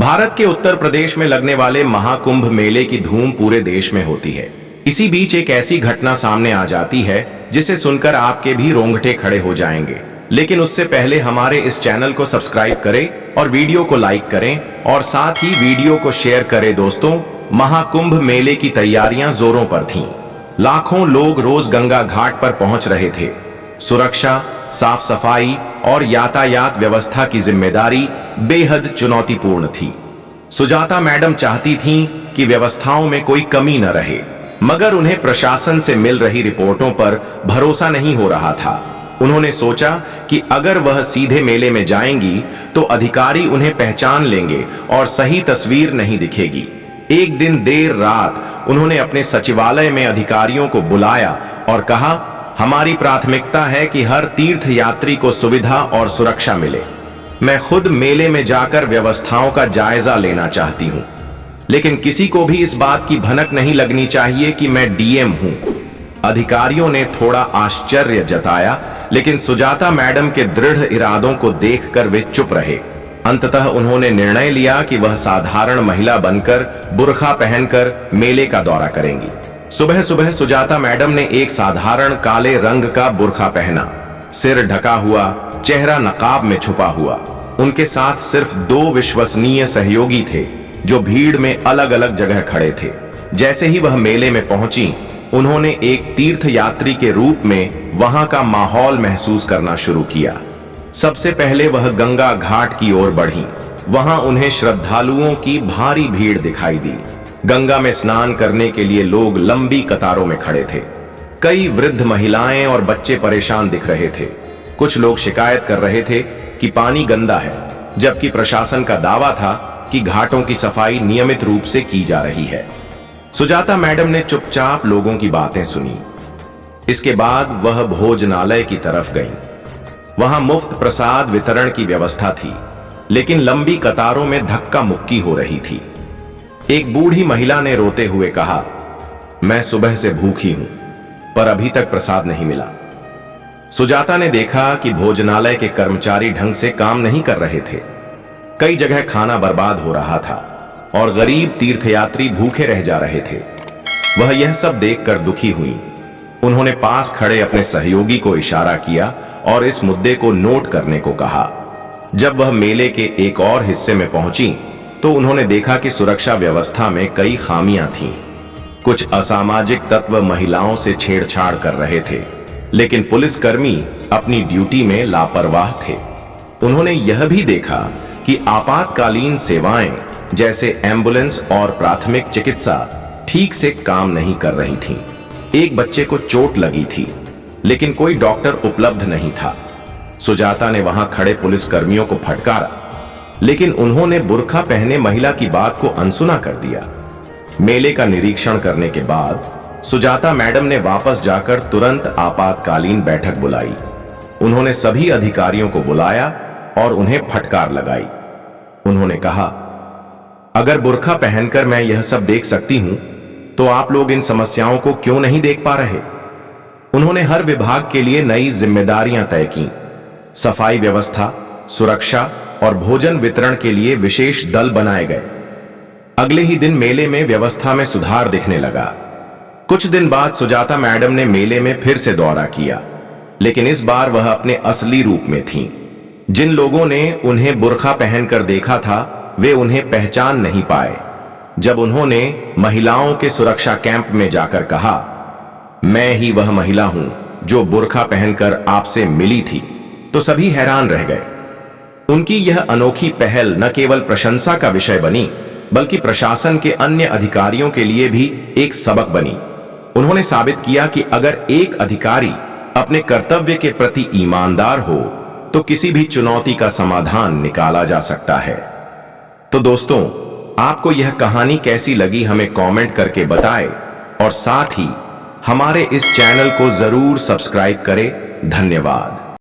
भारत के उत्तर प्रदेश में लगने वाले महाकुंभ मेले की धूम पूरे देश में होती है। इसी बीच एक ऐसी घटना सामने आ जाती है जिसे सुनकर आपके भी रोंगटे खड़े हो जाएंगे। लेकिन उससे पहले हमारे इस चैनल को सब्सक्राइब करें और वीडियो को लाइक करें और साथ ही वीडियो को शेयर करें। दोस्तों, महाकुंभ मेले की तैयारियां जोरों पर थीं। लाखों लोग रोज गंगा घाट पर पहुंच रहे थे। सुरक्षा, साफ सफाई और यातायात व्यवस्था की जिम्मेदारी बेहद चुनौतीपूर्ण थी। सुजाता मैडम चाहती थीं कि व्यवस्थाओं में कोई कमी न रहे, मगर उन्हें प्रशासन से मिल रही रिपोर्टों पर भरोसा नहीं हो रहा था। उन्होंने सोचा कि अगर वह सीधे मेले में जाएंगी तो अधिकारी उन्हें पहचान लेंगे और सही तस्वीर नहीं दिखेगी। एक दिन देर रात उन्होंने अपने सचिवालय में अधिकारियों को बुलाया और कहा, हमारी प्राथमिकता है कि हर तीर्थ यात्री को सुविधा और सुरक्षा मिले। मैं खुद मेले में जाकर व्यवस्थाओं का जायजा लेना चाहती हूं, लेकिन किसी को भी इस बात की भनक नहीं लगनी चाहिए कि मैं डीएम हूं। अधिकारियों ने थोड़ा आश्चर्य जताया, लेकिन सुजाता मैडम के दृढ़ इरादों को देखकर वे चुप रहे। अंततः उन्होंने निर्णय लिया कि वह साधारण महिला बनकर बुर्खा पहनकर मेले का दौरा करेंगी। सुबह सुबह सुजाता मैडम ने एक साधारण काले रंग का बुर्खा पहना, सिर ढका हुआ, चेहरा नकाब में छुपा हुआ। उनके साथ सिर्फ 2 विश्वसनीय सहयोगी थे जो भीड़ में अलग अलग जगह खड़े थे। जैसे ही वह मेले में पहुंची, उन्होंने एक तीर्थ यात्री के रूप में वहां का माहौल महसूस करना शुरू किया। सबसे पहले वह गंगा घाट की ओर बढ़ी। वहां उन्हें श्रद्धालुओं की भारी भीड़ दिखाई दी। गंगा में स्नान करने के लिए लोग लंबी कतारों में खड़े थे। कई वृद्ध महिलाएं और बच्चे परेशान दिख रहे थे। कुछ लोग शिकायत कर रहे थे कि पानी गंदा है, जबकि प्रशासन का दावा था कि घाटों की सफाई नियमित रूप से की जा रही है। सुजाता मैडम ने चुपचाप लोगों की बातें सुनी। इसके बाद वह भोजनालय की तरफ गईं। वहां मुफ्त प्रसाद वितरण की व्यवस्था थी, लेकिन लंबी कतारों में धक्का मुक्की हो रही थी। एक बूढ़ी महिला ने रोते हुए कहा, मैं सुबह से भूखी हूं, पर अभी तक प्रसाद नहीं मिला। सुजाता ने देखा कि भोजनालय के कर्मचारी ढंग से काम नहीं कर रहे थे। कई जगह खाना बर्बाद हो रहा था और गरीब तीर्थयात्री भूखे रह जा रहे थे। वह यह सब देखकर दुखी हुई। उन्होंने पास खड़े अपने सहयोगी को इशारा किया और इस मुद्दे को नोट करने को कहा। जब वह मेले के एक और हिस्से में पहुंची तो उन्होंने देखा कि सुरक्षा व्यवस्था में कई खामियां थीं। कुछ असामाजिक तत्व महिलाओं से छेड़छाड़ कर रहे थे, लेकिन पुलिसकर्मी अपनी ड्यूटी में लापरवाह थे। उन्होंने यह भी देखा कि आपातकालीन सेवाएं जैसे एम्बुलेंस और प्राथमिक चिकित्सा ठीक से काम नहीं कर रही थीं। एक बच्चे को चोट लगी थी, लेकिन कोई डॉक्टर उपलब्ध नहीं था। सुजाता ने वहां खड़े पुलिसकर्मियों को फटकारा, लेकिन उन्होंने बुर्खा पहने महिला की बात को अनसुना कर दिया। मेले का निरीक्षण करने के बाद सुजाता मैडम ने वापस जाकर तुरंत आपातकालीन बैठक बुलाई। उन्होंने सभी अधिकारियों को बुलाया और उन्हें फटकार लगाई। उन्होंने कहा, अगर बुर्खा पहनकर मैं यह सब देख सकती हूं, तो आप लोग इन समस्याओं को क्यों नहीं देख पा रहे? उन्होंने हर विभाग के लिए नई जिम्मेदारियां तय की। सफाई व्यवस्था, सुरक्षा और भोजन वितरण के लिए विशेष दल बनाए गए। अगले ही दिन मेले में व्यवस्था में सुधार दिखने लगा। कुछ दिन बाद सुजाता मैडम ने मेले में फिर से दौरा किया, लेकिन इस बार वह अपने असली रूप में थीं। जिन लोगों ने उन्हें बुर्खा पहनकर देखा था, वे उन्हें पहचान नहीं पाए। जब उन्होंने महिलाओं के सुरक्षा कैंप में जाकर कहा, मैं ही वह महिला हूं जो बुर्खा पहनकर आपसे मिली थी, तो सभी हैरान रह गए। उनकी यह अनोखी पहल न केवल प्रशंसा का विषय बनी, बल्कि प्रशासन के अन्य अधिकारियों के लिए भी एक सबक बनी। उन्होंने साबित किया कि अगर एक अधिकारी अपने कर्तव्य के प्रति ईमानदार हो, तो किसी भी चुनौती का समाधान निकाला जा सकता है। तो दोस्तों, आपको यह कहानी कैसी लगी हमें कमेंट करके बताएं और साथ ही हमारे इस चैनल को जरूर सब्सक्राइब करें। धन्यवाद।